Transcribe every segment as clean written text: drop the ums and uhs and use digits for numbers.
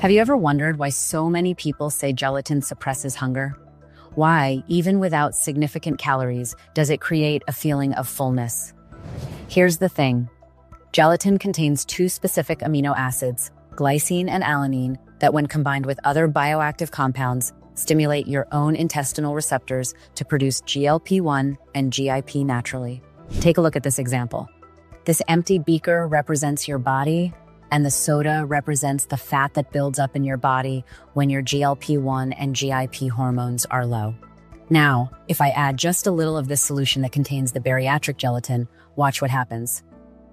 Have you ever wondered why so many people say gelatin suppresses hunger? Why, even without significant calories, does it create a feeling of fullness? Here's the thing. Gelatin contains two specific amino acids, glycine and alanine, that when combined with other bioactive compounds, stimulate your own intestinal receptors to produce GLP-1 and GIP naturally. Take a look at this example. This empty beaker represents your body, and the soda represents the fat that builds up in your body when your GLP-1 and GIP hormones are low. Now, if I add just a little of this solution that contains the beriatric gelatin, watch what happens.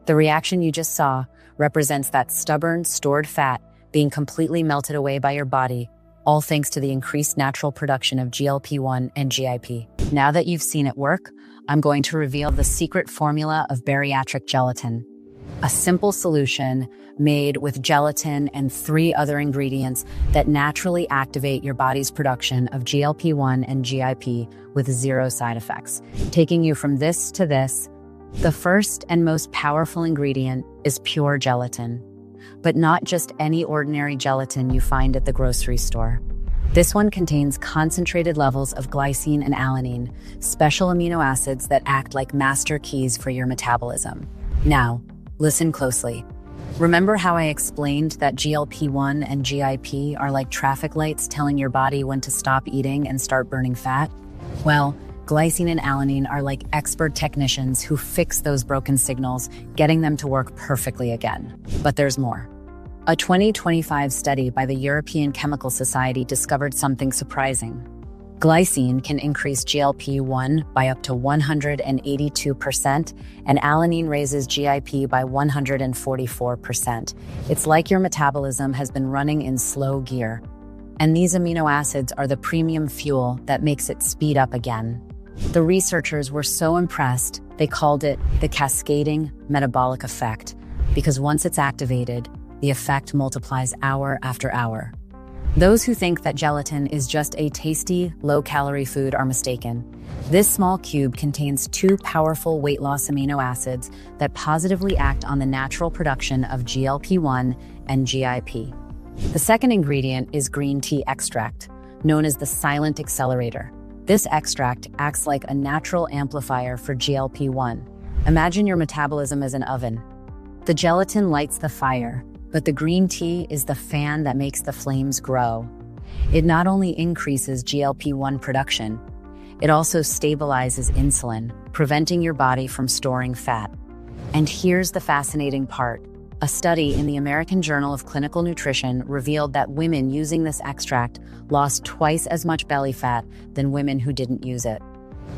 The reaction you just saw represents that stubborn, stored fat being completely melted away by your body, all thanks to the increased natural production of GLP-1 and GIP. Now that you've seen it work, I'm going to reveal the secret formula of beriatric gelatin. A simple solution made with gelatin and 3 other ingredients that naturally activate your body's production of GLP-1 and GIP with 0 side effects. Taking you from this to this, the first and most powerful ingredient is pure gelatin, but not just any ordinary gelatin you find at the grocery store. This one contains concentrated levels of glycine and alanine, special amino acids that act like master keys for your metabolism. Now, listen closely. Remember how I explained that GLP-1 and GIP are like traffic lights telling your body when to stop eating and start burning fat? Well, glycine and alanine are like expert technicians who fix those broken signals, getting them to work perfectly again. But there's more. A 2025 study by the European Chemical Society discovered something surprising. Glycine can increase GLP-1 by up to 182%, and alanine raises GIP by 144%. It's like your metabolism has been running in slow gear. And these amino acids are the premium fuel that makes it speed up again. The researchers were so impressed, they called it the cascading metabolic effect, because once it's activated, the effect multiplies hour after hour. Those who think that gelatin is just a tasty, low-calorie food are mistaken. This small cube contains 2 powerful weight loss amino acids that positively act on the natural production of GLP-1 and GIP. The second ingredient is green tea extract, known as the silent accelerator. This extract acts like a natural amplifier for GLP-1. Imagine your metabolism as an oven. The gelatin lights the fire, but the green tea is the fan that makes the flames grow. It not only increases GLP-1 production, it also stabilizes insulin, preventing your body from storing fat. And here's the fascinating part. A study in the American Journal of Clinical Nutrition revealed that women using this extract lost twice as much belly fat than women who didn't use it.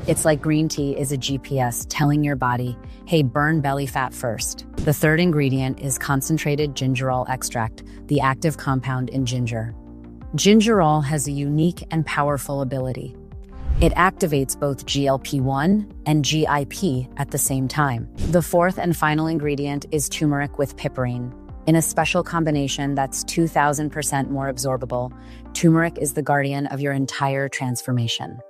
It's like green tea is a GPS telling your body, hey, burn belly fat first. The third ingredient is concentrated gingerol extract, the active compound in ginger. Gingerol has a unique and powerful ability. It activates both GLP-1 and GIP at the same time. The fourth and final ingredient is turmeric with piperine. In a special combination that's 2,000% more absorbable, turmeric is the guardian of your entire transformation.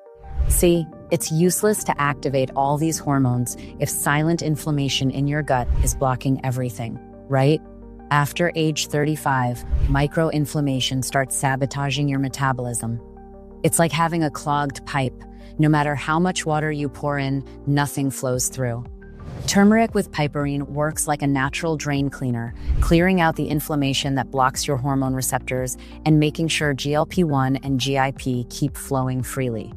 See, it's useless to activate all these hormones if silent inflammation in your gut is blocking everything, right? After age 35, microinflammation starts sabotaging your metabolism. It's like having a clogged pipe. No matter how much water you pour in, nothing flows through. Turmeric with piperine works like a natural drain cleaner, clearing out the inflammation that blocks your hormone receptors and making sure GLP-1 and GIP keep flowing freely.